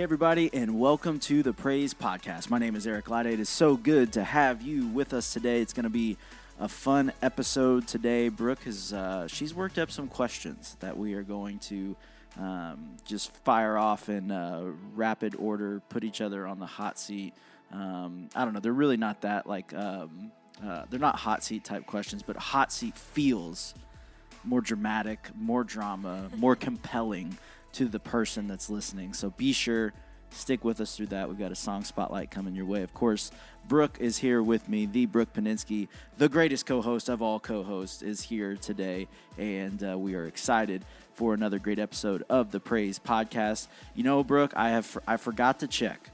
Hey, everybody, and welcome to the Praise Podcast. My name is Eric Lade. It is so good to have you with us today. It's going to be a fun episode today. Brooke has she's worked up some questions that we are going to just fire off in rapid order, put each other on the hot seat. I don't know. They're really not that they're not hot seat type questions, but hot seat feels more dramatic, more drama, more compelling to the person that's listening. So be sure, stick with us through that. We've got a song spotlight coming your way. Of course, Brooke is here with me. The Brooke Paninsky, the greatest co-host of all co-hosts, is here today. And we are excited for another great episode of the Praise Podcast. You know, Brooke, I forgot to check.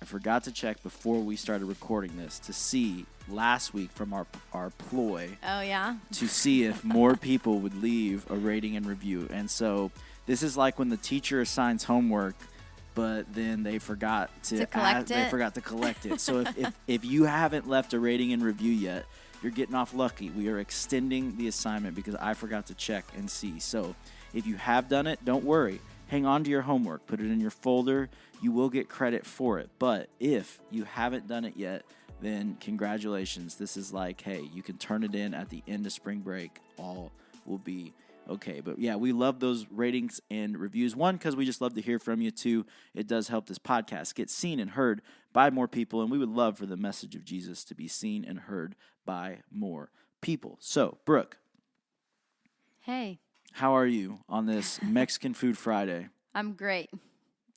I forgot to check before we started recording this to see last week from our ploy. Oh, yeah? To see if more people would leave a rating and review. And so this is like when the teacher assigns homework, but then they forgot to collect it. So if you haven't left a rating and review yet, you're getting off lucky. We are extending the assignment because I forgot to check and see. So if you have done it, don't worry. Hang on to your homework. Put it in your folder. You will get credit for it. But if you haven't done it yet, then congratulations. This is like, hey, you can turn it in at the end of spring break. All will be okay. But yeah, we love those ratings and reviews. One, because we just love to hear from you. Two, it does help this podcast get seen and heard by more people. And we would love for the message of Jesus to be seen and heard by more people. So, Brooke. Hey. How are you on this Mexican Food Friday? I'm great.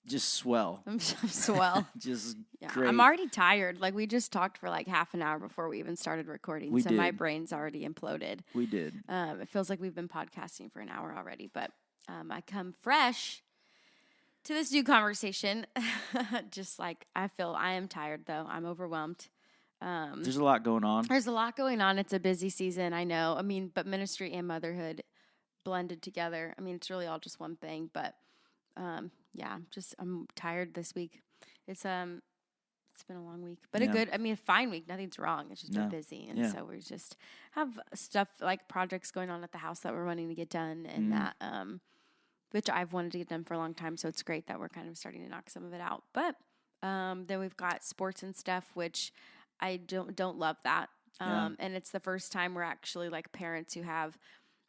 Just swell. I'm swell. Just great. I'm already tired. Like, we just talked for like half an hour before we even started recording. We did. My brain's already imploded. We did. It feels like we've been podcasting for an hour already. But I come fresh to this new conversation. Just like I am tired, though. I'm overwhelmed. There's a lot going on. There's a lot going on. It's a busy season, I know. I mean, but ministry and motherhood blended together. I mean, it's really all just one thing, but I'm tired this week. It's been a long week, but a fine week. Nothing's wrong. It's just been busy, and so we just have stuff like projects going on at the house that we're wanting to get done, and that which I've wanted to get done for a long time. So it's great that we're kind of starting to knock some of it out. But then we've got sports and stuff, which I don't love that. And it's the first time we're actually like parents who have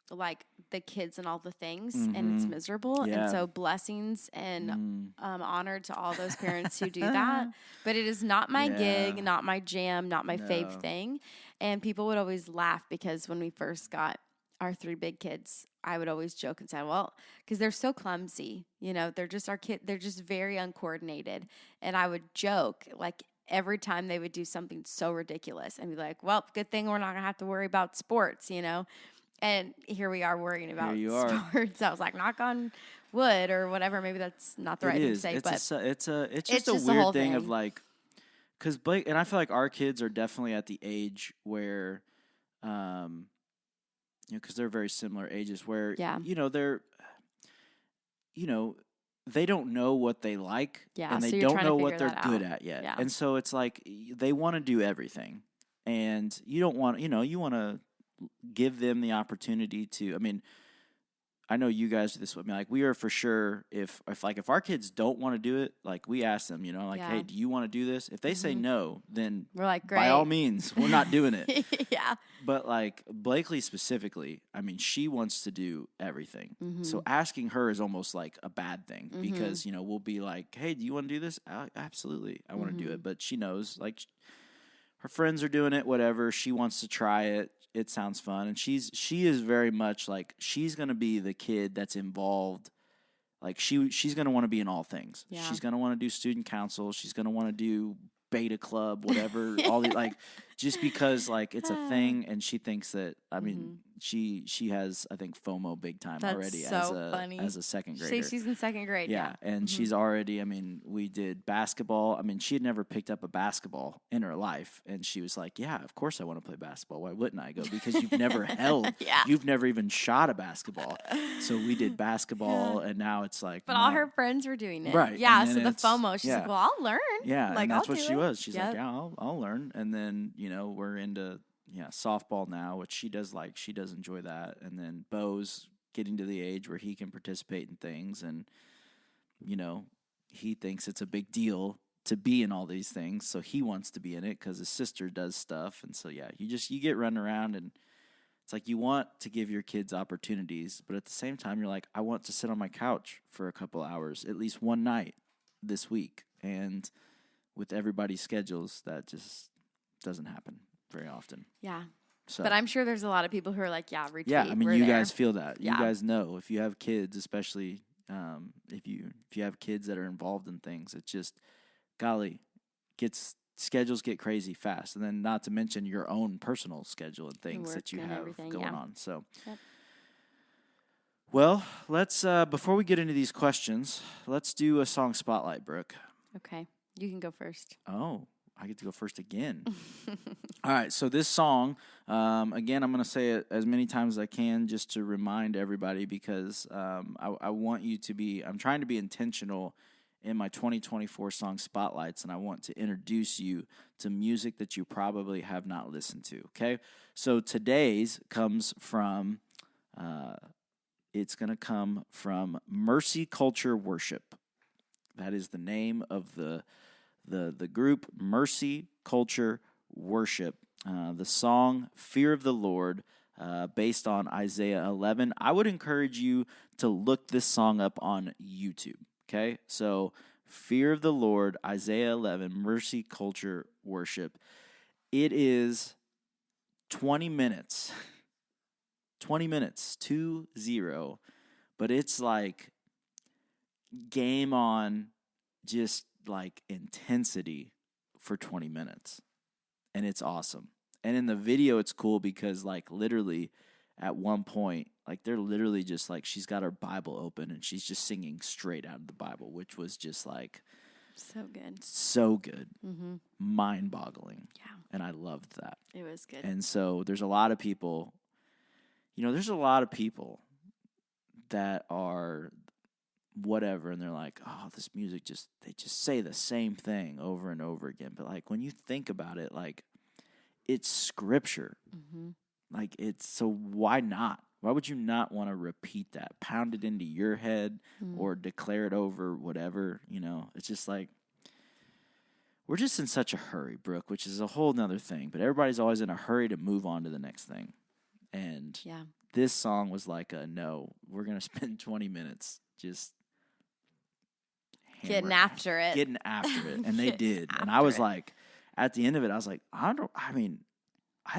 like the kids and all the things, and it's miserable. Yeah. And so blessings and honor to all those parents who do that. But it is not my gig, not my jam, not my fave thing. And people would always laugh because when we first got our 3 big kids, I would always joke and say, well, because they're so clumsy, you know, they're just they're just very uncoordinated. And I would joke like every time they would do something so ridiculous and be like, well, good thing we're not gonna have to worry about sports, you know. And here we are worrying about sports. I was like, knock on wood or whatever. Maybe that's not the right thing to say. It's just a weird thing of like, because Blake and I feel like our kids are definitely at the age where, because they're very similar ages where, they're, they don't know what they like and they don't know what they're good at yet. Yeah. And so it's like they want to do everything, and you don't want, you want to give them the opportunity to, I mean, I know you guys do this with me. Like, we are for sure, if our kids don't want to do it, like, we ask them, hey, do you want to do this? If they say no, then we're like, great. By all means, we're not doing it. Yeah. But, like, Blakely specifically, I mean, she wants to do everything. Mm-hmm. So asking her is almost like a bad thing because, we'll be like, hey, do you want to do this? Absolutely. I want to do it. But she knows, like, her friends are doing it, whatever. She wants to try it. It sounds fun, and she is very much like she's gonna be the kid that's involved. Like she's gonna want to be in all things. Yeah. She's gonna want to do student council. She's gonna want to do beta club, whatever. All the like, just because like it's a thing, and she thinks that. I mean, she has I think FOMO big time already funny. As a second grader. She's in second grade. Yeah, and she's already. I mean, we did basketball. I mean, she had never picked up a basketball in her life, and she was like, "Yeah, of course I want to play basketball. Why wouldn't I?" I go, because you've never held. Yeah. You've never even shot a basketball. So we did basketball, and now it's like. But all her friends were doing it. Right. Yeah. So the FOMO. She's like, "Well, I'll learn." Yeah, like, and that's I'll what she was. She's like, "Yeah, I'll learn." And then we're into softball now, which she does like. She does enjoy that. And then Bo's getting to the age where he can participate in things, and he thinks it's a big deal to be in all these things, so he wants to be in it because his sister does stuff. And so, yeah, you get run around, and it's like you want to give your kids opportunities, but at the same time, you're like, I want to sit on my couch for a couple hours, at least one night this week. And with everybody's schedules, that just doesn't happen very often. Yeah. So, but I'm sure there's a lot of people who are like, yeah, retweet. Yeah, I mean, you guys feel that. Yeah. You guys know if you have kids, especially if you have kids that are involved in things, it's just, golly, schedules get crazy fast. And then not to mention your own personal schedule and things that you have going on. So, well, let's, before we get into these questions, let's do a song spotlight, Brooke. Okay. You can go first. Oh, I get to go first again. All right, so this song, again, I'm going to say it as many times as I can just to remind everybody because I want you to be, I'm trying to be intentional in my 2024 song spotlights, and I want to introduce you to music that you probably have not listened to, okay? So today's comes from, it's going to come from Mercy Culture Worship. That is the name of the group, Mercy Culture Worship. The song Fear of the Lord, based on Isaiah 11. I would encourage you to look this song up on YouTube, okay? So Fear of the Lord, Isaiah 11, Mercy Culture Worship. It is 20 minutes. 20 minutes, 2-0. But it's like game on, just like intensity for 20 minutes. And it's awesome. And in the video, it's cool because like literally at one point, like they're literally just like, she's got her Bible open and she's just singing straight out of the Bible, which was just like so good. So good. Mm-hmm. Mind-boggling. Yeah. And I loved that. It was good. And so there's a lot of people, that are whatever, and they're like, oh, this music they just say the same thing over and over again. But like when you think about it, like it's scripture. Mm-hmm. Like so why not? Why would you not want to repeat that, pound it into your head or declare it over whatever, It's just like, we're just in such a hurry, Brooke, which is a whole nother thing. But everybody's always in a hurry to move on to the next thing. And this song was like no, we're going to spend 20 minutes just getting after it. And they did. And I was like, at the end of it, I was like, I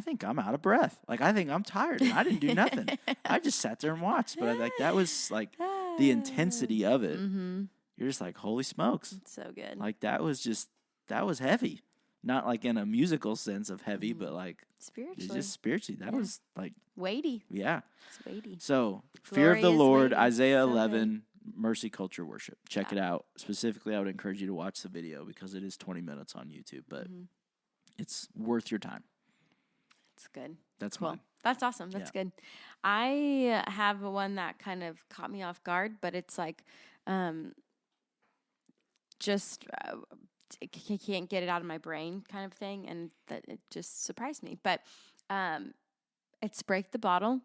think I'm out of breath. Like, I think I'm tired. And I didn't do nothing. I just sat there and watched. But like that was like the intensity of it. Mm-hmm. You're just like, holy smokes. It's so good. Like that was heavy. Not like in a musical sense of heavy, but like spiritually. Just spiritually. That was like weighty. Yeah. It's weighty. So Fear of the Lord, weighty. Isaiah so 11, good. Mercy Culture Worship. Check it out. Specifically, I would encourage you to watch the video because it is 20 minutes on YouTube, but it's worth your time. It's good. That's cool. Mine. That's awesome. That's good. I have one that kind of caught me off guard, but it's like just can't get it out of my brain kind of thing, and that it just surprised me. But it's Break the Bottle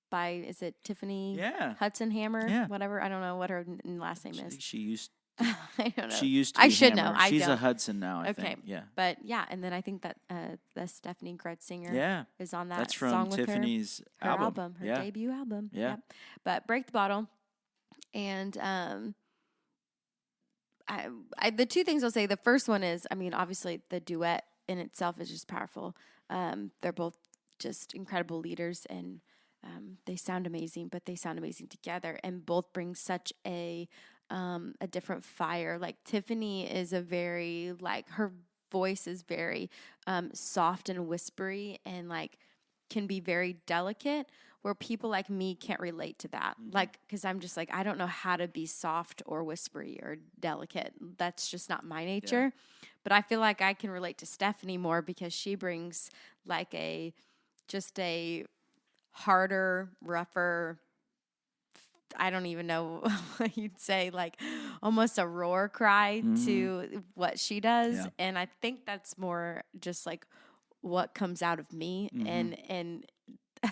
by, is it Tiffany Hudson Hammer? Yeah. Whatever. I don't know what her last name is. She used I don't know. She used to be I should Hammer. know. She's don't. a Hudson now, I think. Yeah. But yeah, and then I think that the Stephanie Gretzinger is on that That's from song with Tiffany's her album. Her debut album. Yeah. But Break the Bottle. And the two things I'll say, the first one is, I mean, obviously the duet in itself is just powerful. They're both just incredible leaders, and they sound amazing, but they sound amazing together, and both bring such a different fire. Like Tiffany is her voice is very soft and whispery, and like can be very delicate, where people like me can't relate to that. Like, because I'm just like, I don't know how to be soft or whispery or delicate. That's just not my nature. Yeah. But I feel like I can relate to Stephanie more because she brings like a harder, rougher, I don't even know what you'd say, like almost a roar cry to what she does. Yeah. And I think that's more just like what comes out of me. And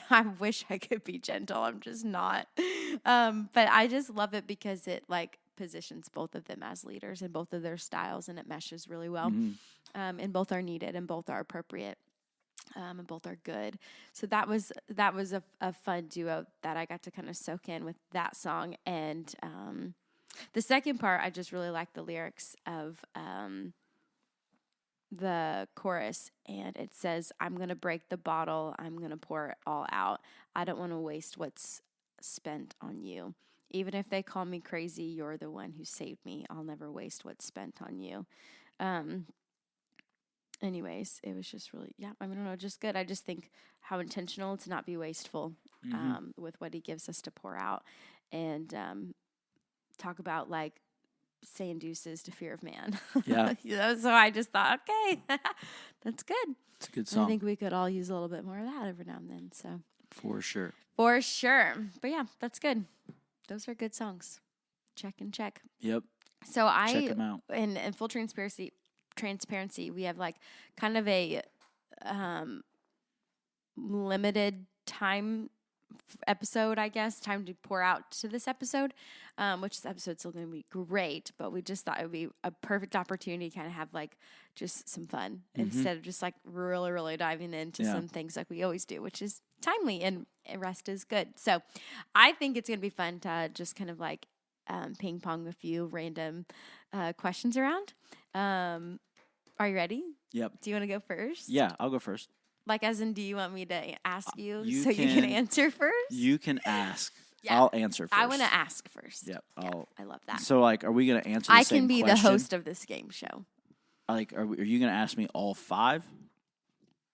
I wish I could be gentle. I'm just not. But I just love it because it like positions both of them as leaders in both of their styles, and it meshes really well. Mm-hmm. And both are needed, and both are appropriate, and both are good. So that was a fun duo that I got to kind of soak in with that song. And the second part, I just really like the lyrics of the chorus, and it says, "I'm going to break the bottle. I'm going to pour it all out. I don't want to waste what's spent on you. Even if they call me crazy, you're the one who saved me. I'll never waste what's spent on you." Anyways, it was just really, I don't know, just good. I just think how intentional to not be wasteful with what he gives us to pour out, and talk about like saying deuces to fear of man. Yeah. So I just thought, okay, that's good. It's a good song. I think we could all use a little bit more of that every now and then. So for sure. But yeah, that's good. Those are good songs. Check and check. Yep. So check them out. In full transparency, we have like kind of a limited time episode, I guess, time to pour out to this episode, which this episode's still going to be great, but we just thought it would be a perfect opportunity to kind of have like just some fun instead of just like really, really diving into some things like we always do, which is timely and rest is good. So I think it's going to be fun to just kind of like ping pong a few random questions around. Are you ready? Yep. Do you want to go first? Yeah, I'll go first. Like, as in, do you want me to ask you you can answer first? You can ask. Yeah. I'll answer first. I want to ask first. Yep. I love that. So, like, are we going to answer the same I can be question? the host of this game show. Like, are you going to ask me all 5?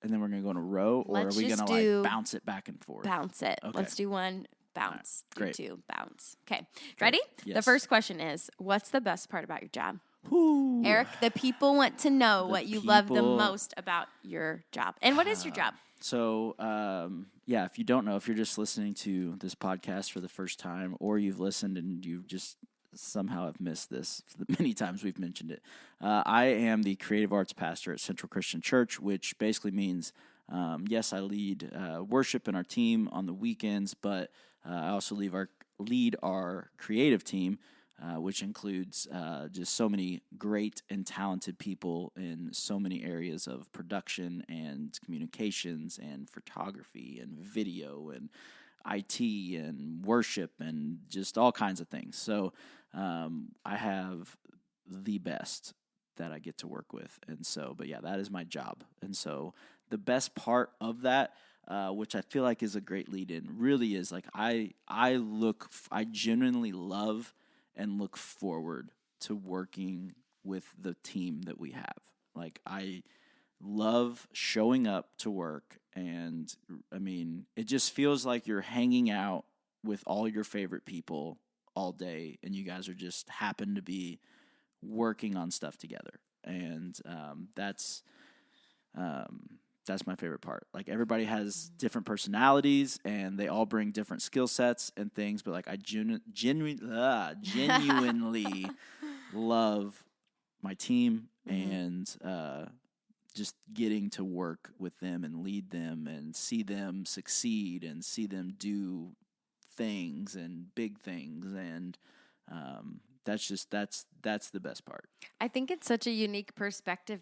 And then we're going to go in a row? Or are we going to, like, bounce it back and forth? Bounce it. Okay. Let's do 1, bounce. Right. Do 2, bounce. Okay. Ready? Yes. The first question is, what's the best part about your job? Ooh. Eric, the people want to know what you love the most about your job. And what is your job? So, if you don't know, if you're just listening to this podcast for the first time, or you've listened and you just somehow have missed this the many times we've mentioned it, I am the creative arts pastor at Central Christian Church, which basically means, yes, I lead worship in our team on the weekends, but I also lead our creative team, which includes just so many great and talented people in so many areas of production and communications and photography and video and IT and worship and just all kinds of things. So I have the best that I get to work with. And so, but yeah, that is my job. And so the best part of that, which I feel like is a great lead-in, really is like I genuinely love and look forward to working with the team that we have. Like, I love showing up to work, and I mean, it just feels like you're hanging out with all your favorite people all day, and you guys are just happen to be working on stuff together. And that's my favorite part. Like, everybody has different personalities, and they all bring different skill sets and things. But like, I genuinely love my team and just getting to work with them and lead them and see them succeed and see them do things and big things. And that's the best part. I think it's such a unique perspective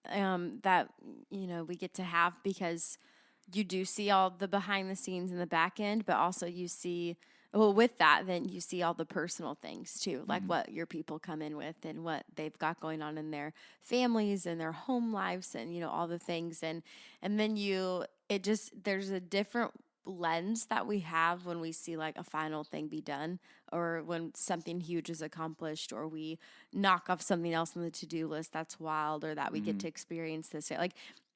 that, we get to have, because you do see all the behind the scenes and the back end, but also you see, with that, then you see all the personal things too, like what your people come in with and what they've got going on in their families and their home lives and, all the things. And then there's a different lens that we have when we see like a final thing be done, or when something huge is accomplished, or we knock off something else on the to-do list that's wild, or that we get to experience this. Like,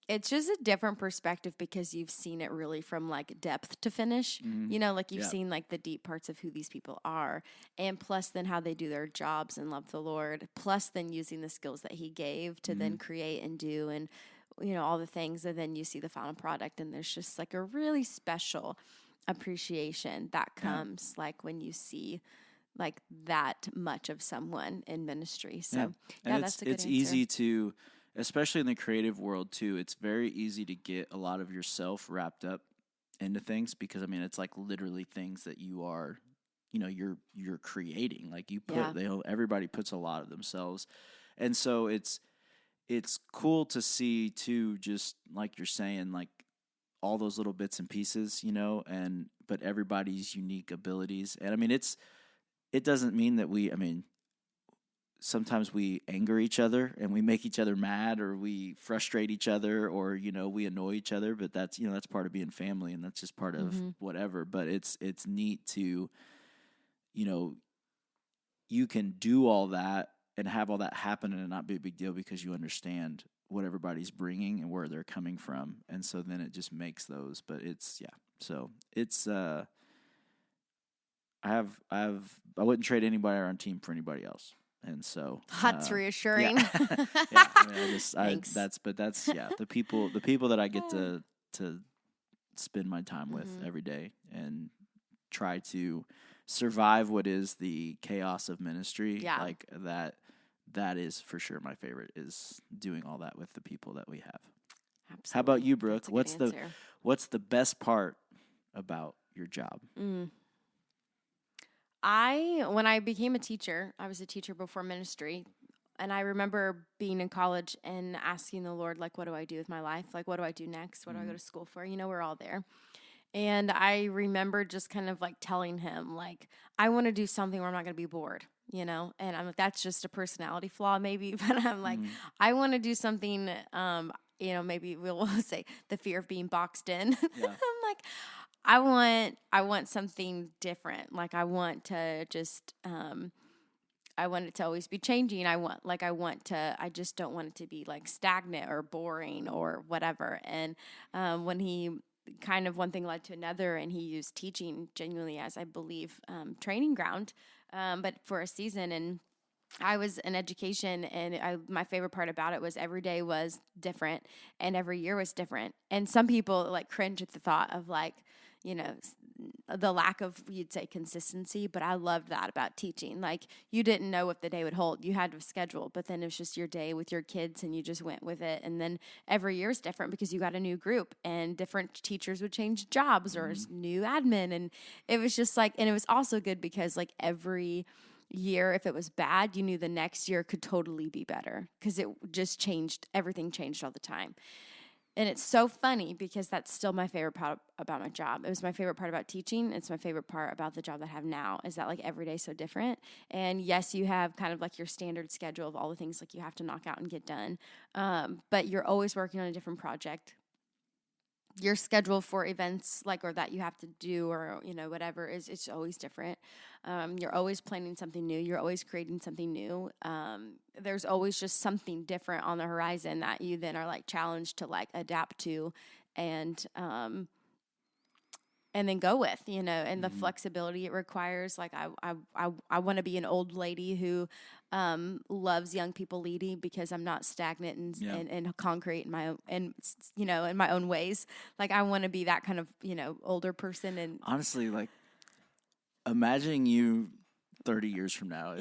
it's just a different perspective because you've seen it really from like depth to finish, like you've seen like the deep parts of who these people are, and plus then how they do their jobs and love the Lord, plus then using the skills that he gave to then create and do, and all the things. And then you see the final product, and there's just like a really special appreciation that comes like when you see like that much of someone in ministry. So that's a good answer. Easy to, especially in the creative world too, it's very easy to get a lot of yourself wrapped up into things, because I mean, it's like literally things that you are you're creating. Like you put, everybody puts a lot of themselves. And so it's cool to see too, just like you're saying, like all those little bits and pieces, but everybody's unique abilities. And I mean, it doesn't mean that sometimes we anger each other and we make each other mad, or we frustrate each other, or, we annoy each other, but that's part of being family, and that's just part of whatever. But it's neat to, you can do all that and have all that happen and it not be a big deal, because you understand what everybody's bringing and where they're coming from. And so then it just makes those, but so it's, I wouldn't trade anybody on our team for anybody else. And so that's reassuring. Yeah. Thanks. That's the people that I get to spend my time with every day and try to survive what is the chaos of ministry. Yeah. Like that is for sure my favorite, is doing all that with the people that we have. Absolutely. How about you, Brooke? What's the best part about your job? When I became a teacher, I was a teacher before ministry, and I remember being in college and asking the Lord, like, what do I do with my life? Like, what do I do next? What do I go to school for? We're all there. And I remember just kind of like telling him, like, I want to do something where I'm not going to be bored, and I'm like, that's just a personality flaw maybe, but I'm like, I want to do something, maybe we'll say the fear of being boxed in. Yeah. I'm like, I want something different. Like, I want to just, I want it to always be changing. I just don't want it to be like stagnant or boring or whatever. And when he kind of one thing led to another, and he used teaching genuinely as, I believe, training ground, but for a season. And I was in education, and my favorite part about it was every day was different and every year was different. And some people like cringe at the thought of like, the lack of, you'd say, consistency, but I loved that about teaching. Like, you didn't know what the day would hold. You had to schedule, but then it was just your day with your kids and you just went with it. And then every year is different because you got a new group, and different teachers would change jobs or new admin. And it was just like, and it was also good because like every year, if it was bad, you knew the next year could totally be better because it just changed. Everything changed all the time. And it's so funny because that's still my favorite part about my job. It was my favorite part about teaching. It's my favorite part about the job that I have now, is that like every day is so different. And yes, you have kind of like your standard schedule of all the things like you have to knock out and get done. But you're always working on a different project. Your schedule for events or that you have to do or, whatever it's always different. You're always planning something new. You're always creating something new. There's always just something different on the horizon that you then are like challenged to like adapt to and then go with, and the flexibility it requires. Like I want to be an old lady who loves young people leading because I'm not stagnant and concrete in my own, and in my own ways. Like I want to be that kind of, older person. And honestly, like imagining you 30 years from now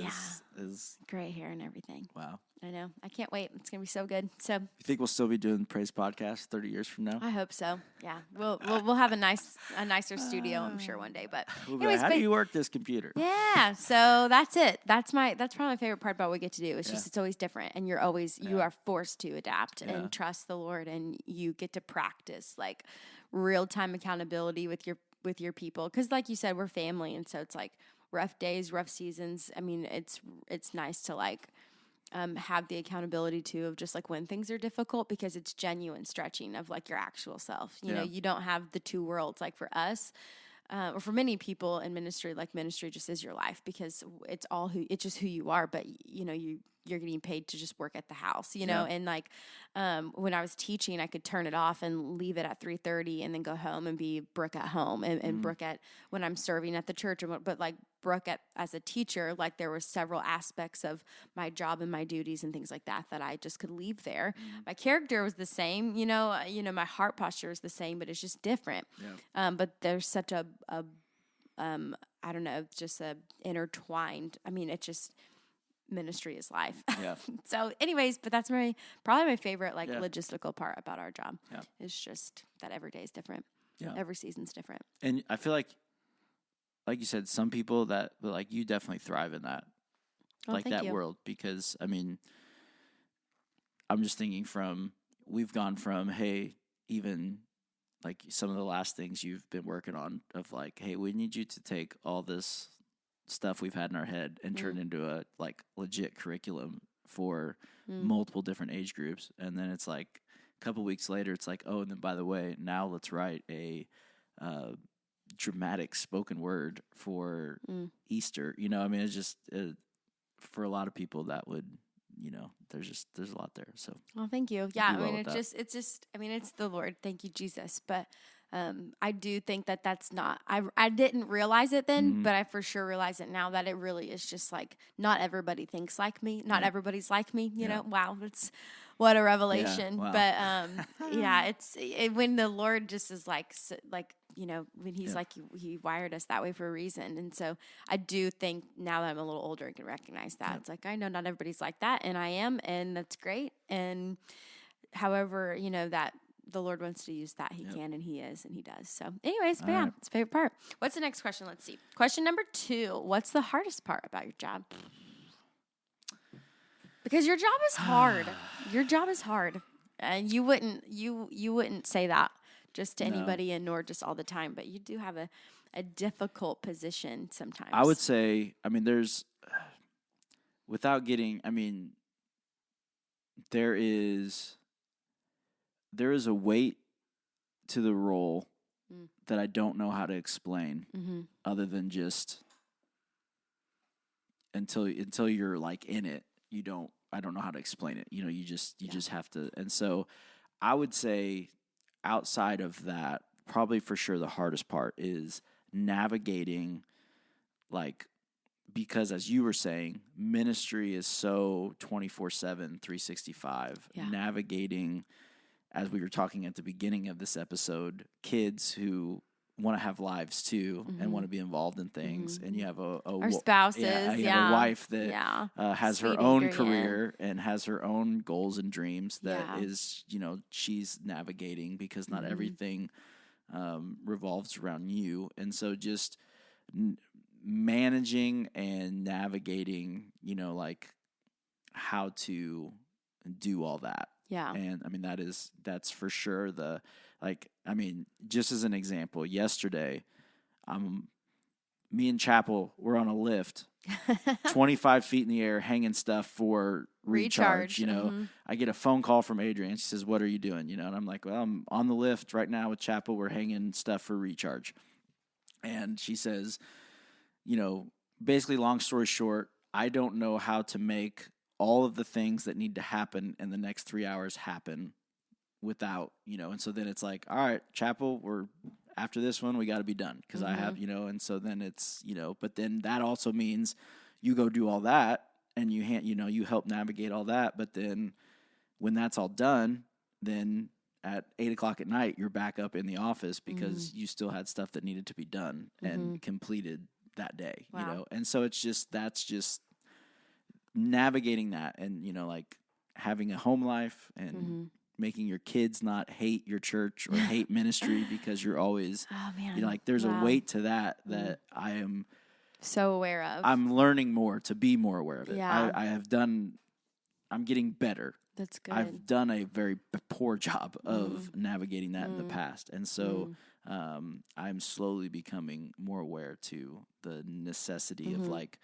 is gray hair and everything. Wow. I know. I can't wait. It's going to be so good. So, you think we'll still be doing Praise Podcast 30 years from now? I hope so. Yeah. We'll have a nicer studio, I'm sure, one day. But anyways, how do you work this computer? Yeah. So that's it. That's probably my favorite part about what we get to do. It's just, it's always different, and you are forced to adapt and trust the Lord, and you get to practice like real-time accountability with your people. 'Cause like you said, we're family. And so it's like rough days, rough seasons. I mean, it's nice to like, have the accountability too of just like when things are difficult, because it's genuine stretching of like your actual self. You know, you don't have the two worlds. Like for us, or for many people in ministry, like ministry just is your life because it's just who you are. But you're getting paid to just work at the house, and like, when I was teaching, I could turn it off and leave it at 3:30 and then go home and be Brooke at home and Brooke at when I'm serving at the church. But like Brooke as a teacher, like there were several aspects of my job and my duties and things like that I just could leave there. My character was the same, my heart posture is the same, but it's just different. But there's such a I don't know, just a intertwined. I mean, it's just, ministry is life. Yeah. So anyways, but that's probably my favorite logistical part about our job. It's just that every day is different. Yeah. Every season's different. And I feel like like you said, some people that, like, you definitely thrive in that, like that world, because, I mean, I'm just thinking we've gone from, hey, even like some of the last things you've been working on of like, hey, we need you to take all this stuff we've had in our head and turn into a like legit curriculum for multiple different age groups. And then it's like a couple weeks later, it's like, oh, and then by the way, now let's write a dramatic spoken word for Easter. You know, I mean, it's just for a lot of people that would, you know, there's a lot there. So, well, thank you. Yeah, I mean, it's just, I mean, it's the Lord. Thank you, Jesus. But I do think that that's not, I didn't realize it then, but I for sure realize it now that it really is just like, not everybody thinks like me. Not everybody's like me, you know? Wow. What a revelation. Yeah, wow. But when the Lord just is like, you know, when he's like, he wired us that way for a reason. And so I do think now that I'm a little older, I can recognize that. It's like, I know not everybody's like that, and I am, and that's great. And however, you know, that the Lord wants to use that, he can, and he is, and he does. So anyways, but yeah, it's a favorite part. What's the next question? Let's see. Question number 2. What's the hardest part about your job? Because your job is hard. Your job is hard. And you wouldn't say that just to anybody, and nor just all the time, but you do have a difficult position sometimes. I would say, I mean, without getting, I mean, there is a weight to the role that I don't know how to explain other than just until you're like in it, I don't know how to explain it. You know, you just have to. And so I would say outside of that, probably for sure the hardest part is navigating, like, because as you were saying, ministry is so 24/7, 365, navigating, as we were talking at the beginning of this episode, kids who want to have lives too and want to be involved in things, and you have our spouses, you have a wife that has her own career and has her own goals and dreams that is, you know, she's navigating, because not everything revolves around you. And so just managing and navigating, you know, like how to do all that. Yeah. And I mean, that's for sure I mean, just as an example, yesterday, me and Chapel were on a lift, 25 feet in the air, hanging stuff for recharge. You know, I get a phone call from Adrienne. She says, "What are you doing?" You know, and I'm like, "Well, I'm on the lift right now with Chapel. We're hanging stuff for recharge." And she says, you know, basically, long story short, I don't know how to make all of the things that need to happen in the next 3 hours happen without, you know, and so then it's like, all right, Chapel, after this one, we got to be done, because I have, you know, and so then it's, you know, but then that also means you go do all that, and you help navigate all that, but then when that's all done, then at 8:00 at night, you're back up in the office because you still had stuff that needed to be done and completed that day, you know, and so that's just navigating that, and, you know, like having a home life and making your kids not hate your church or hate ministry because you're always, you know, like there's a weight to that I am so aware of. I'm learning more to be more aware of it. Yeah. I'm getting better. That's good. I've done a very poor job of navigating that in the past. And so I'm slowly becoming more aware to the necessity of like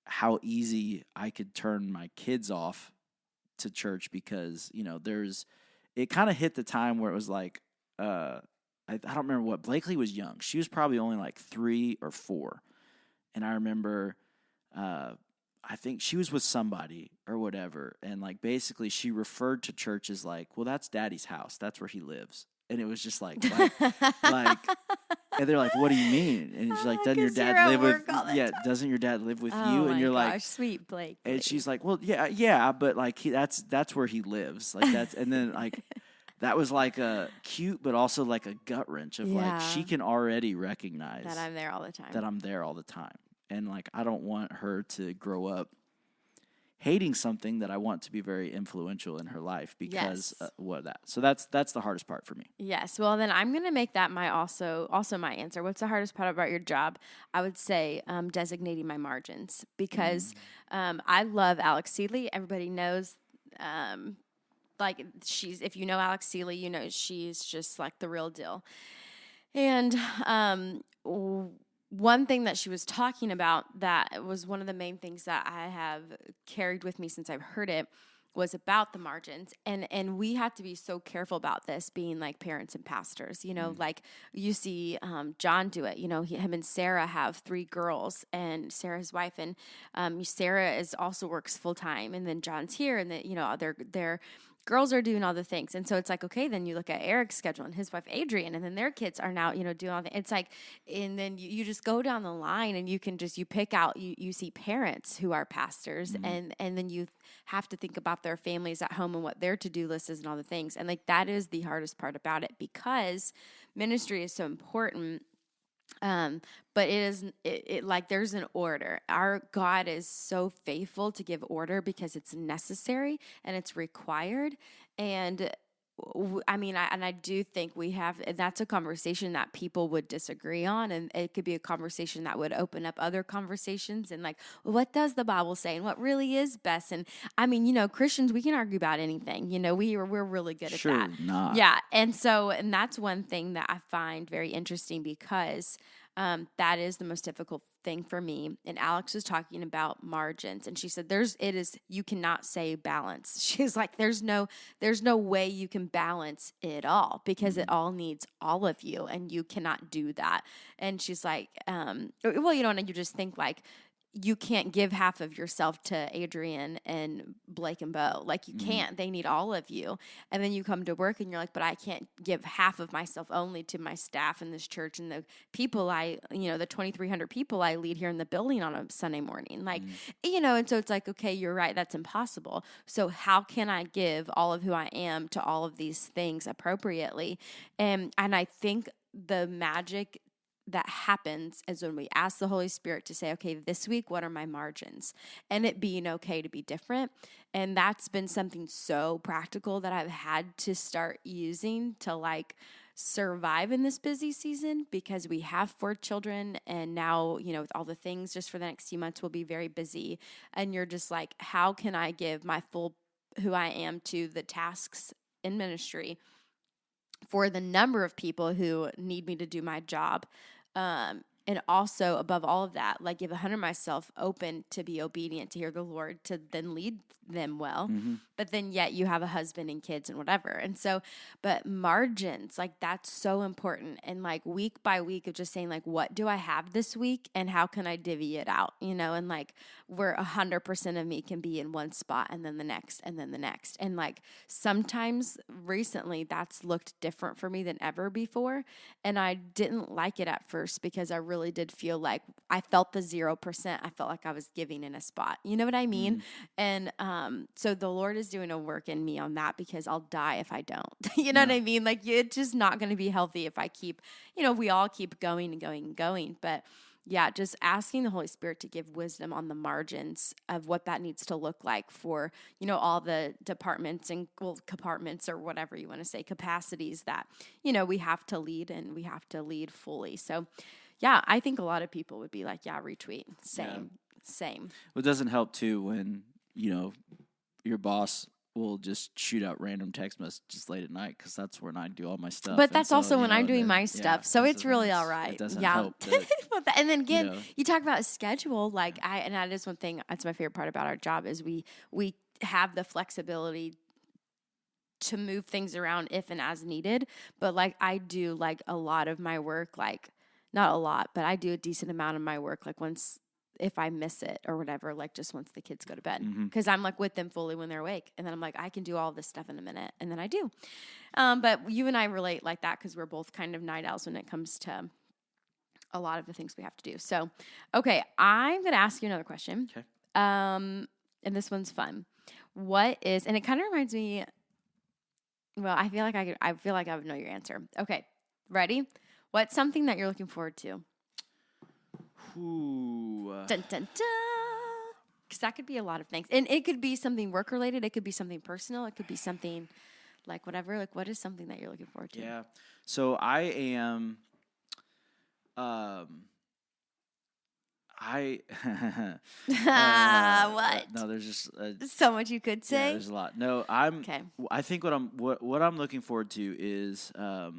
how easy I could turn my kids off to church, because, you know, it kind of hit the time where it was like, I don't remember what, Blakely was young. She was probably only like 3 or 4. And I remember, I think she was with somebody or whatever. And like, basically she referred to church as like, well, that's Daddy's house. That's where he lives. And it was just like, and they're like, what do you mean? And she's like, doesn't your dad live with, doesn't your dad live with you? And you're like, sweet Blake. And she's like, well, yeah, but like that's where he lives. Like that's, and then like, that was like a cute, but also like a gut wrench of like, she can already recognize that I'm there all the time. And like, I don't want her to grow up hating something that I want to be very influential in her life because So that's the hardest part for me. Yes. Well, then I'm going to make that my also my answer. What's the hardest part about your job? I would say designating my margins, because I love Alex Seeley. Everybody knows, like, if you know Alex Seeley, you know she's just like the real deal. And one thing that she was talking about that was one of the main things that I have carried with me since I've heard it was about the margins. And we have to be so careful about this, being like parents and pastors, you know, like you see John do it, you know, him and Sarah have 3 girls, and Sarah's wife, and Sarah also works full time, and then John's here, and then, you know, they're girls are doing all the things. And so it's like, okay, then you look at Eric's schedule and his wife, Adrian, and then their kids are now, you know, doing all the, it's like, and then you just go down the line, and you pick out, you see parents who are pastors, and then you have to think about their families at home and what their to-do list is and all the things. And like, that is the hardest part about it, because ministry is so important. But it like, there's an order. Our God is so faithful to give order because it's necessary and it's required. And I do think and that's a conversation that people would disagree on, and it could be a conversation that would open up other conversations, and like, well, what does the Bible say, and what really is best? And I mean, you know, Christians, we can argue about anything. You know, we're really good at that. Not. Yeah, and that's one thing that I find very interesting, because that is the most difficult thing for me. And Alex was talking about margins, and she said, you cannot say balance. She's like, there's no way you can balance it all, because it all needs all of you, and you cannot do that. And she's like, well, you know, and you just think like, you can't give half of yourself to Adrian and Blake and Bo. Like, you can't. They need all of you. And then you come to work and you're like, but I can't give half of myself only to my staff in this church and the people the 2,300 people I lead here in the building on a Sunday morning. Like, you know, and so it's like, okay, you're right. That's impossible. So how can I give all of who I am to all of these things appropriately? And I think the magic that happens is when we ask the Holy Spirit to say, okay, this week, what are my margins? And it being okay to be different. And that's been something so practical that I've had to start using to like survive in this busy season, because we have 4 children, and now, you know, with all the things just for the next few months, we'll be very busy. And you're just like, how can I give my full who I am to the tasks in ministry for the number of people who need me to do my job? And also, above all of that, like, give 100 myself open to be obedient, to hear the Lord, to then lead them well. But then yet you have a husband and kids and whatever. And so, but margins, like, that's so important. And like, week by week of just saying, like, what do I have this week and how can I divvy it out, you know? And like, where 100% of me can be in one spot, and then the next, and then the next. And like, sometimes recently that's looked different for me than ever before. And I didn't like it at first, because I really did feel like I felt the 0%. I felt like I was giving in a spot. You know what I mean? And so the Lord is doing a work in me on that, because I'll die if I don't. You know what I mean? Like, it's just not going to be healthy if I keep, you know, we all keep going and going and going. But yeah, just asking the Holy Spirit to give wisdom on the margins of what that needs to look like for, you know, all the departments and compartments, or whatever you want to say, capacities that, you know, we have to lead, and we have to lead fully. So yeah, I think a lot of people would be like, yeah, retweet. Same. Well, it doesn't help too when, you know, your boss will just shoot out random text messages late at night, because that's when I do all my stuff. But that's also when I'm doing my stuff. So it's really all right. It doesn't help. That, and then again, you talk about a schedule. Like, and that is one thing, that's my favorite part about our job, is we have the flexibility to move things around if and as needed. But like, I do like a lot of my work, like, not a lot, but I do a decent amount of my work, like, if I miss it or whatever, like, just once the kids go to bed, because I'm like with them fully when they're awake. And then I'm like, I can do all this stuff in a minute. And then I do. But you and I relate like that, because we're both kind of night owls when it comes to a lot of the things we have to do. So, okay, I'm going to ask you another question. Okay. And this one's fun. And it kind of reminds me, well, I feel like I would know your answer. Okay. Ready? What's something that you're looking forward to? Ooh. Dun, dun, dun. Because that could be a lot of things. And it could be something work-related. It could be something personal. It could be something like whatever. Like, what is something that you're looking forward to? Yeah. So I am... What? No, there's just so much you could say. Yeah, there's a lot. No, Okay. I think what I'm looking forward to is I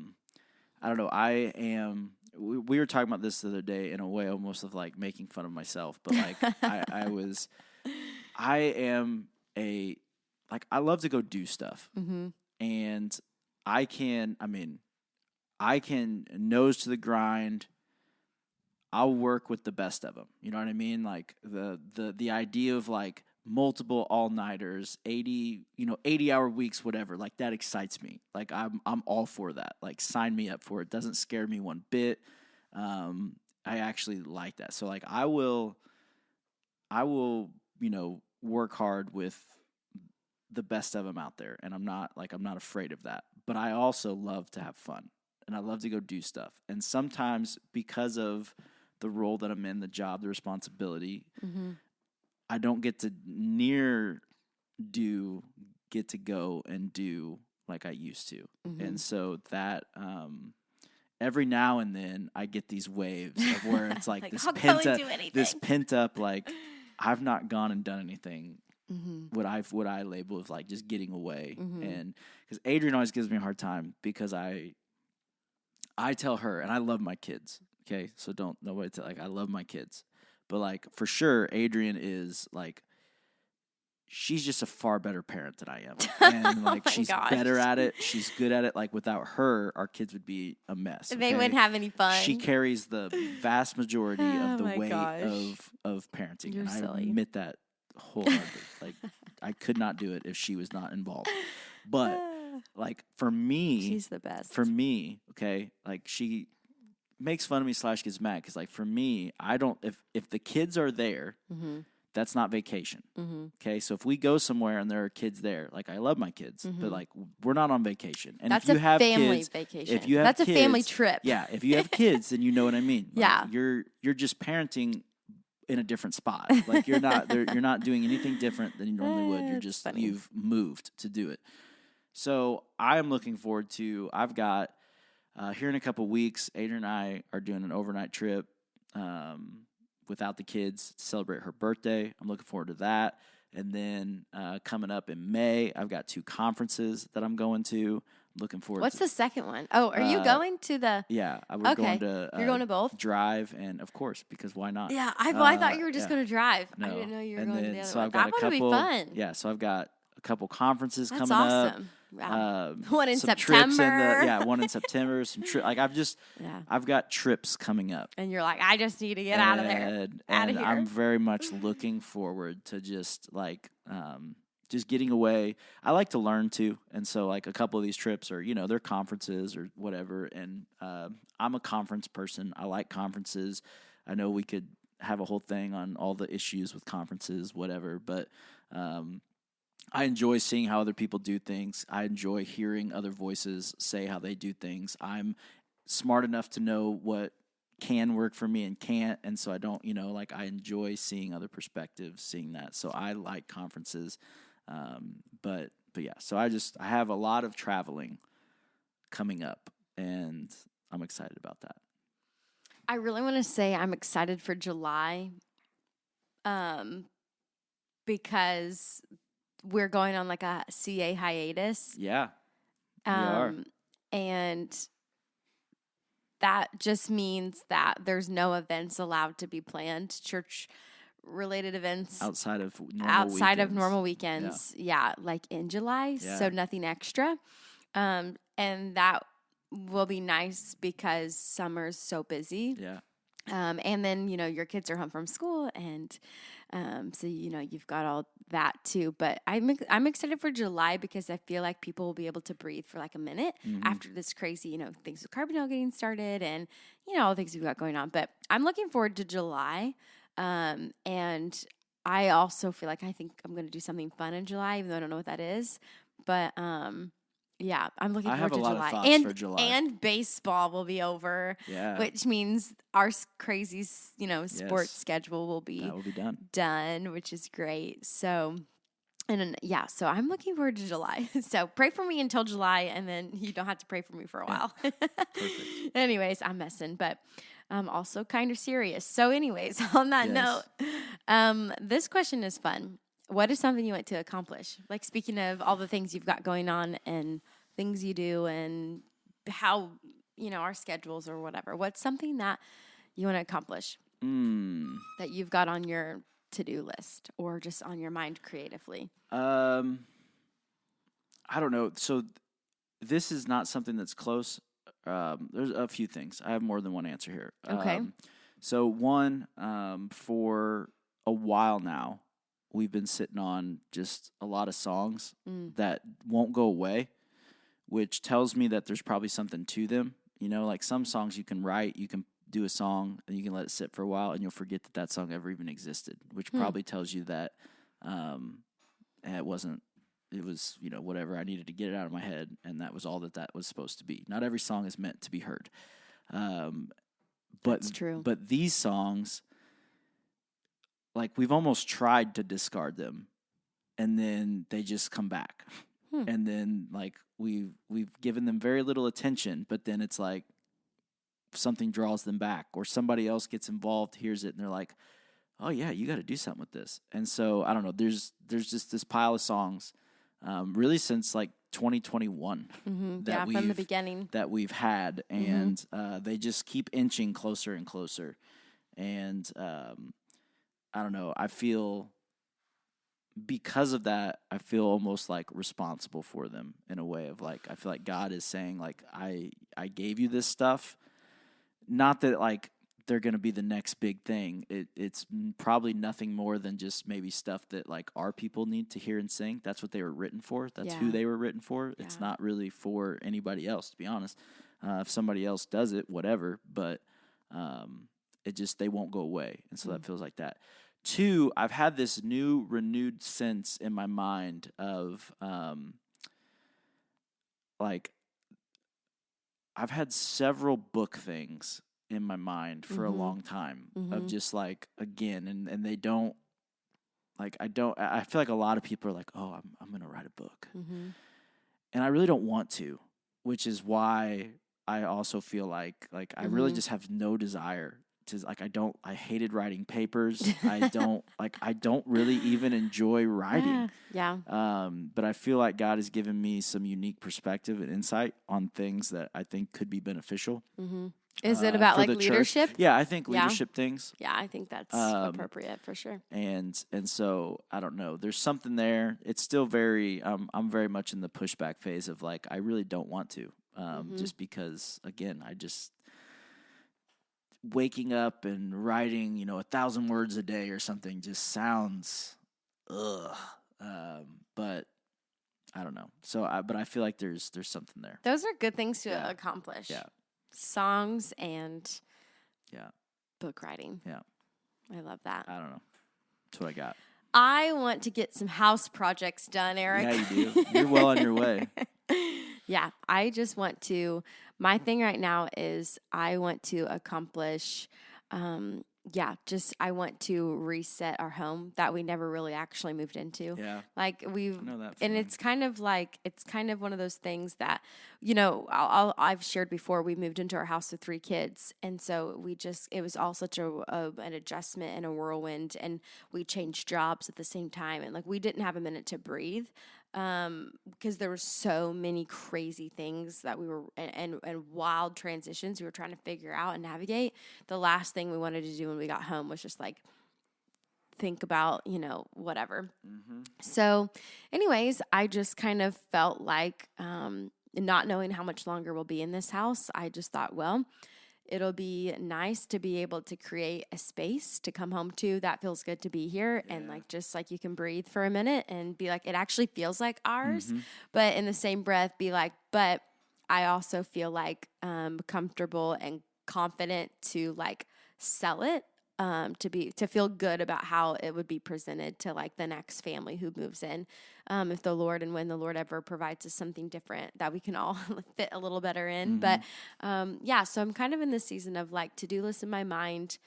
don't know. I am. We were talking about this the other day in a way almost of like making fun of myself, but like I am I love to go do stuff, and I can nose to the grind. I'll work with the best of them. You know what I mean? Like the idea of like multiple all-nighters, 80-hour weeks, whatever. Like that excites me. Like I'm all for that. Like sign me up for it. Doesn't scare me one bit. I actually like that. So like I will work hard with the best of them out there, and I'm not afraid of that. But I also love to have fun, and I love to go do stuff. And sometimes because of the role that I'm in, the job, the responsibility, I don't get to get to go and do like I used to. And so that every now and then I get these waves of where it's like, this pent up like I've not gone and done anything. What I label as like just getting away. And because Adrian always gives me a hard time because I tell her, and I love my kids. Okay, so nobody tell, like, I love my kids, but like for sure, Adrian is like, she's just a far better parent than I am, and like she's better at it. She's good at it. Like without her, our kids would be a mess. Okay? They wouldn't have any fun. She carries the vast majority of the weight of parenting, You're and silly. I admit that wholeheartedly. Like I could not do it if she was not involved, but. Like for me, she's the best. For me, okay, like she makes fun of me / gets mad because like for me, I don't if the kids are there, that's not vacation. Okay, so if we go somewhere and there are kids there, like I love my kids, but like we're not on vacation. And that's if you have family kids, vacation. If you have that's kids, a family trip. Yeah, if you have kids, then you know what I mean. Like, yeah, you're just parenting in a different spot. Like you're not doing anything different than you normally would. You're just funny. You've moved to do it. So I'm looking forward to, I've got, here in a couple weeks, Adrian and I are doing an overnight trip without the kids to celebrate her birthday. I'm looking forward to that. And then coming up in May, I've got 2 conferences that I'm going to. I'm looking forward What's the second one? Oh, are you going to the? Yeah, I was going to. You're going to both? Drive, and of course, because why not? Yeah, I thought you were just going to drive. No. I didn't know you were going to the other so one. I've got that one would be fun. Yeah, so I've got a couple conferences That's coming awesome. up. Wow. One in some September. Trips one in September. Some I've got trips coming up. And you're like, I just need to get out of there. Out of here. I'm very much looking forward to just getting away. I like to learn too. And so like a couple of these trips are, they're conferences or whatever. And I'm a conference person. I like conferences. I know we could have a whole thing on all the issues with conferences, whatever, but I enjoy seeing how other people do things. I enjoy hearing other voices say how they do things. I'm smart enough to know what can work for me and can't, and so I don't, I enjoy seeing other perspectives, seeing that. So I like conferences, but yeah. So I have a lot of traveling coming up, and I'm excited about that. I really want to say I'm excited for July, because we're going on like a CA hiatus. Yeah, we are. And that just means that there's no events allowed to be planned, church-related events. Outside of normal weekends. Yeah, like in July, so nothing extra. And that will be nice because summer's so busy. Yeah. And then, your kids are home from school, and so, you've got all that too. But I'm excited for July because I feel like people will be able to breathe for like a minute after this crazy, things with Carbondale getting started and, all the things we've got going on. But I'm looking forward to July. And I also feel like I think I'm going to do something fun in July, even though I don't know what that is. But Yeah, I'm looking forward to July. I have a lot of thoughts for July. And baseball will be over. Yeah. Which means our crazy, sports schedule will be done, which is great. So, so I'm looking forward to July. So pray for me until July, and then you don't have to pray for me for a while. Perfect. Anyways, I'm messing, but I'm also kind of serious. So anyways, on that note, this question is fun. What is something you want to accomplish? Like, speaking of all the things you've got going on and things you do and how, our schedules or whatever. What's something that you want to accomplish that you've got on your to-do list or just on your mind creatively? I don't know. So this is not something that's close. There's a few things. I have more than one answer here. Okay. So one, for a while now, we've been sitting on just a lot of songs that won't go away, which tells me that there's probably something to them. Like some songs you can write, you can do a song and you can let it sit for a while and you'll forget that song ever even existed, which probably tells you that it was, whatever, I needed to get it out of my head, and that was all that was supposed to be. Not every song is meant to be heard. That's true. But these songs, like, we've almost tried to discard them, and then they just come back. And then, like, we've given them very little attention, but then it's like something draws them back, or somebody else gets involved, hears it, and they're like, oh, yeah, you got to do something with this. And so, I don't know, there's just this pile of songs, really since, like, 2021 from the beginning that we've had, and they just keep inching closer and closer. And I don't know, I feel, because of that, I feel almost like responsible for them in a way of, like, I feel like God is saying, like, I gave you this stuff. Not that, like, they're going to be the next big thing. It's probably nothing more than just maybe stuff that, like, our people need to hear and sing. That's what they were written for. That's who they were written for. Yeah. It's not really for anybody else, to be honest. If somebody else does it, whatever. But they won't go away. And so that feels like that. 2, I've had this new renewed sense in my mind of, like, I've had several book things in my mind for a long time of just, like, again, and they don't, like, I feel like a lot of people are like, oh, I'm going to write a book. And I really don't want to, which is why I also feel like I really just have no desire to, like, I hated writing papers. I don't really even enjoy writing. Yeah. But I feel like God has given me some unique perspective and insight on things that I think could be beneficial. Is it about, like, leadership? Church. Yeah, I think leadership things. Yeah, I think that's appropriate for sure. And so, I don't know. There's something there. It's still very, I'm very much in the pushback phase of, like, I really don't want to. Just because, again, I just, waking up and writing, 1,000 words a day or something just sounds, ugh. But I don't know. So, but I feel like there's something there. Those are good things to accomplish. Yeah. Songs and book writing. Yeah. I love that. I don't know. That's what I got. I want to get some house projects done, Eric. Yeah, you do. You're well on your way. Yeah, I just want to, my thing right now is I want to accomplish, I want to reset our home that we never really actually moved into. Yeah. Like I know that and it's kind of one of those things that, I've shared before. We moved into our house with 3 kids. And so it was all such an adjustment and a whirlwind, and we changed jobs at the same time. And, like, we didn't have a minute to breathe. Because there were so many crazy things that we were and wild transitions we were trying to figure out and navigate. The last thing we wanted to do when we got home was just, like, think about, whatever. So anyways, I just kind of felt like, not knowing how much longer we'll be in this house, I just thought, well, it'll be nice to be able to create a space to come home to that feels good to be here. Yeah. And, like, just, like, you can breathe for a minute and be like, it actually feels like ours, but in the same breath be like, but I also feel like comfortable and confident to, like, sell it to feel good about how it would be presented to like the next family who moves in. If the Lord and when the Lord ever provides us something different that we can all fit a little better in. But so I'm kind of in this season of like to-do lists in my mind.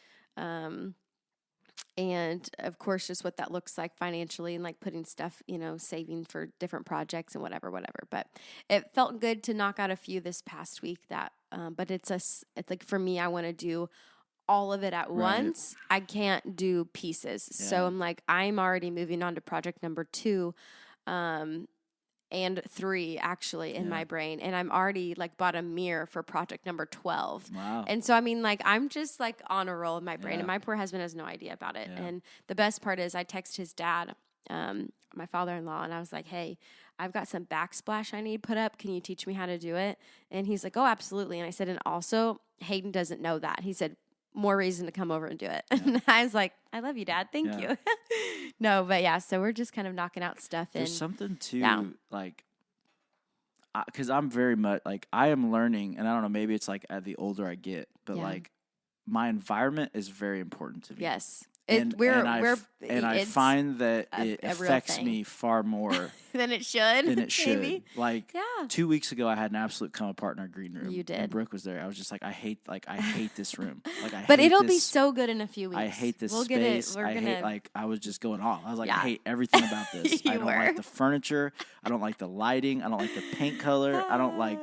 And of course, just what that looks like financially and like putting stuff, saving for different projects and whatever. But it felt good to knock out a few this past week but it's like for me, I want to do all of it at once. I can't do pieces. Yeah. So I'm like, I'm already moving on to project number 2, and 3 actually in my brain. And I'm already like bought a mirror for project number 12. Wow. And so, I mean, like, I'm just like on a roll in my brain and my poor husband has no idea about it. Yeah. And the best part is I text his dad, my father-in-law, and I was like, hey, I've got some backsplash I need put up. Can you teach me how to do it? And he's like, oh, absolutely. And I said, and also Hayden doesn't know that. He said, more reason to come over and do it. Yeah. And I was like, I love you, Dad. Thank you. No, but so we're just kind of knocking out stuff. There's something to like, because I'm very much like, I am learning, and I don't know, maybe it's like the older I get, but like my environment is very important to me. Yes. I find that it affects me far more than it should. Maybe. Like 2 weeks ago, I had an absolute come apart in our green room. You did. And Brooke was there. I was just like, I hate this room. But it'll be so good in a few weeks. I hate this space. I was just going off. I was like, I hate everything about this. I don't like the furniture. I don't like the lighting. I don't like the paint color. I don't like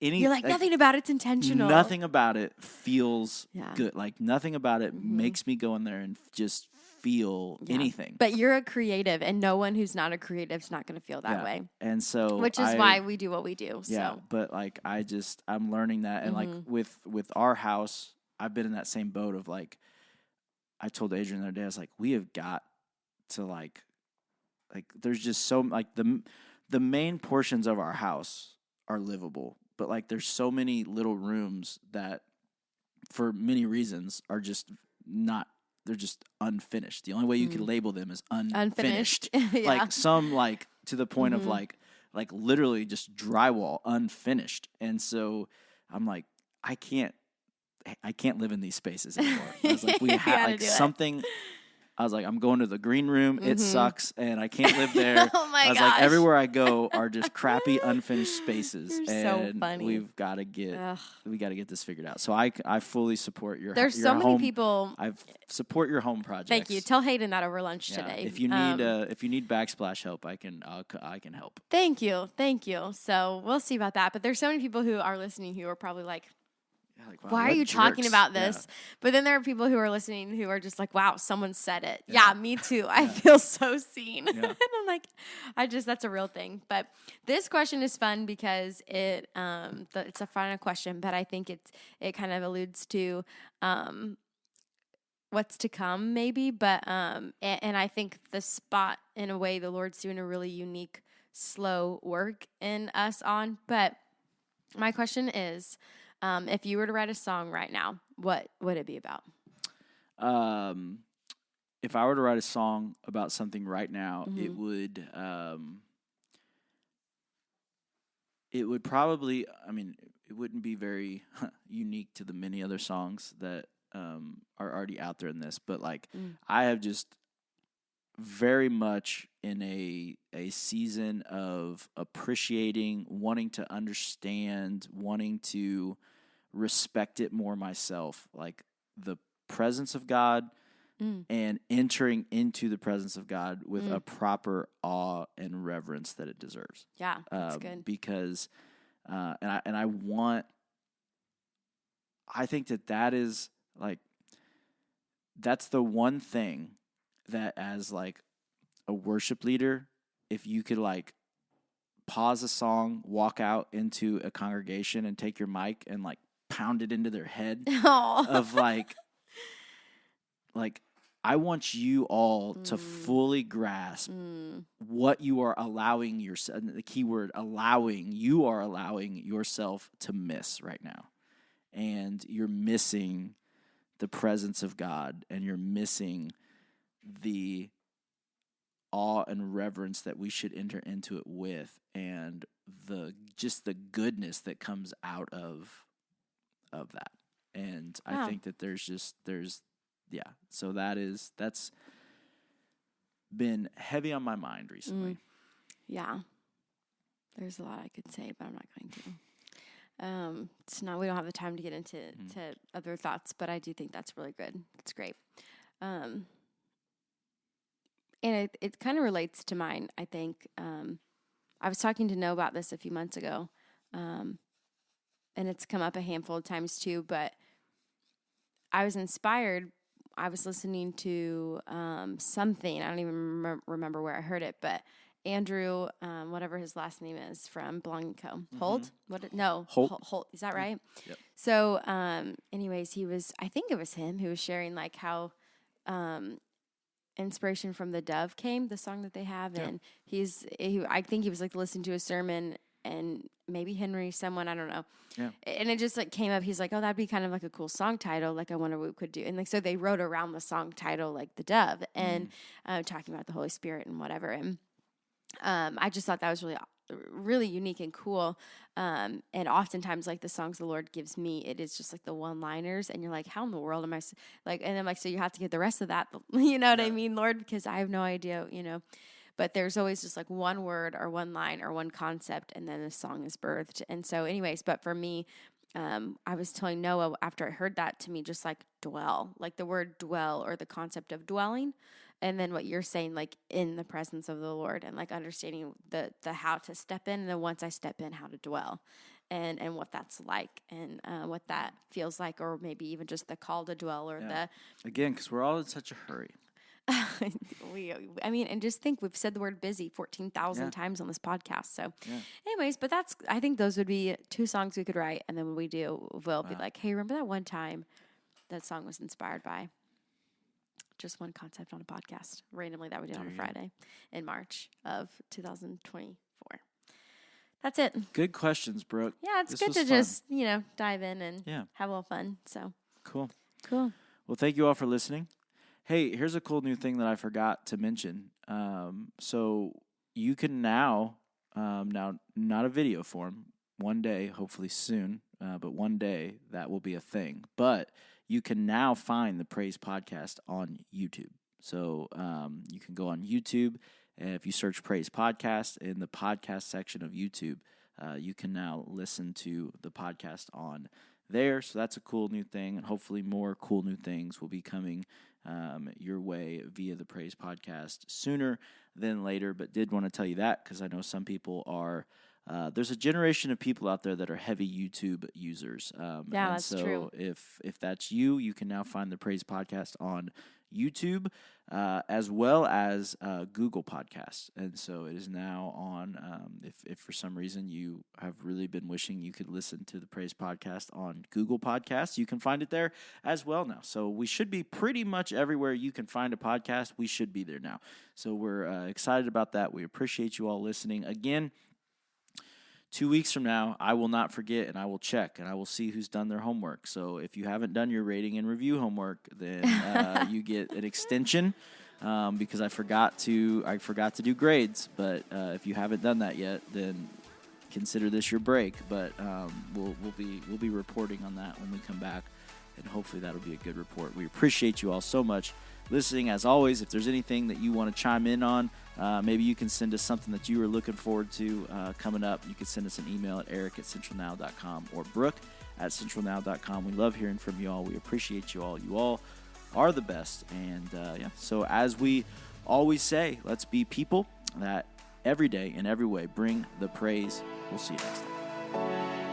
any. You're like, nothing about it's intentional. Nothing about it feels good. Like nothing about it makes me go in there and just feel anything. But you're a creative, and no one who's not a creative is not going to feel that way. And so, which is why we do what we do. Yeah, so. But like I'm learning that, and like with our house, I've been in that same boat of like, I told Adrian the other day, I was like, we have got to like there's just so like the main portions of our house are livable. But, like, there's so many little rooms that, for many reasons, are just they're just unfinished. The only way you could label them is unfinished. Like, some, like, to the point of, like literally just drywall, unfinished. And so, I'm like, I can't live in these spaces anymore. I was like, we have, like, something... I was like, I'm going to the green room. It sucks, and I can't live there. Oh my gosh. Like, everywhere I go are just crappy, unfinished spaces. You're and so funny. We've got to get this figured out. So I fully support your. There's so many people. I support your home projects. Thank you. Tell Hayden that over lunch today. If you need backsplash help, I can help. Thank you. So we'll see about that. But there's so many people who are listening who are probably like, like, wow, why are you talking about this? Yeah. But then there are people who are listening who are just like, wow, someone said it. Yeah, me too. I feel so seen. Yeah. And I'm like, that's a real thing. But this question is fun because it's a fun question, but I think it kind of alludes to what's to come maybe. But and I think the spot in a way the Lord's doing a really unique, slow work in us on. But my question is, if you were to write a song right now, what would it be about? If I were to write a song about something right now, it would probably, I mean, it wouldn't be very unique to the many other songs that are already out there in this, but like I have just very much in a season of appreciating, wanting to understand, wanting to respect it more myself, like the presence of God and entering into the presence of God with a proper awe and reverence that it deserves. Yeah, that's good. Because I think that is like, that's the one thing that as like a worship leader, if you could like pause a song, walk out into a congregation and take your mic and like pound it into their head of like I want you all to fully grasp what you are allowing yourself, the key word, you are allowing yourself to miss right now. And you're missing the presence of God, and you're missing the awe and reverence that we should enter into it with, and the goodness that comes out of that. And I think that there's So that's been heavy on my mind recently. Yeah. There's a lot I could say, but I'm not going to. We don't have the time to get into to other thoughts, but I do think that's really good. It's great. And it kind of relates to mine, I think. I was talking to Noah about this a few months ago, and it's come up a handful of times too, but I was inspired. I was listening to something. I don't even remember where I heard it, but Andrew, whatever his last name is, from Belonging Co. Holt? Holt. Is that right? Yep. So, anyways, I think it was him who was sharing like how Inspiration from the Dove came, the song that they have. And I think he was like listening to a sermon, and maybe Henry, someone, I don't know. Yeah. And it just like came up. He's like, oh, that'd be kind of like a cool song title. Like, I wonder what we could do. And like, so they wrote around the song title, like the Dove, and talking about the Holy Spirit and whatever. And I just thought that was really unique and cool. And oftentimes, like the songs the Lord gives me, it is just like the one-liners, and you're like, how in the world am I like? And I'm like, so you have to get the rest of that, you know what I mean, Lord? Because I have no idea, you know. But there's always just like one word or one line or one concept, and then a song is birthed. And so, anyways, but for me, I was telling Noah after I heard that, to me, just like dwell, like the word dwell or the concept of dwelling. And then what you're saying, like in the presence of the Lord, and like understanding the how to step in, and then once I step in, how to dwell, and what that's like, and what that feels like, or maybe even just the call to dwell, or again, because we're all in such a hurry. And just think, we've said the word busy 14,000 times on this podcast. So anyways, but I think those would be 2 songs we could write. And then when we do, we'll be like, hey, remember that one time that song was inspired by just one concept on a podcast randomly that we did on a Friday in March of 2024. That's it. Good questions, Brooke. Yeah, it's good to just, dive in and have a little fun. So cool. Well, thank you all for listening. Hey, here's a cool new thing that I forgot to mention. So you can now not a video form, one day, hopefully soon, but one day that will be a thing. But you can now find the Praise Podcast on YouTube. So you can go on YouTube, and if you search Praise Podcast in the podcast section of YouTube, you can now listen to the podcast on there. So that's a cool new thing, and hopefully more cool new things will be coming your way via the Praise Podcast sooner than later. But did want to tell you that because I know some people are there's a generation of people out there that are heavy YouTube users. That's true. If that's you, you can now find the Praise Podcast on YouTube as well as Google Podcasts. And so it is now on, if for some reason you have really been wishing you could listen to the Praise Podcast on Google Podcasts, you can find it there as well now. So we should be pretty much everywhere you can find a podcast. We should be there now. So we're excited about that. We appreciate you all listening. Again, 2 weeks from now, I will not forget, and I will check, and I will see who's done their homework. So if you haven't done your rating and review homework, then you get an extension because I forgot to do grades. But if you haven't done that yet, then consider this your break. But we'll be reporting on that when we come back, and hopefully that'll be a good report. We appreciate you all so much listening. As always, if there's anything that you want to chime in on, maybe you can send us something that you are looking forward to coming up. You can send us an email at eric@centralnow.com or brooke@centralnow.com. We love hearing from you all. We appreciate you all. You all are the best. And so as we always say, let's be people that every day in every way bring the praise. We'll see you next time.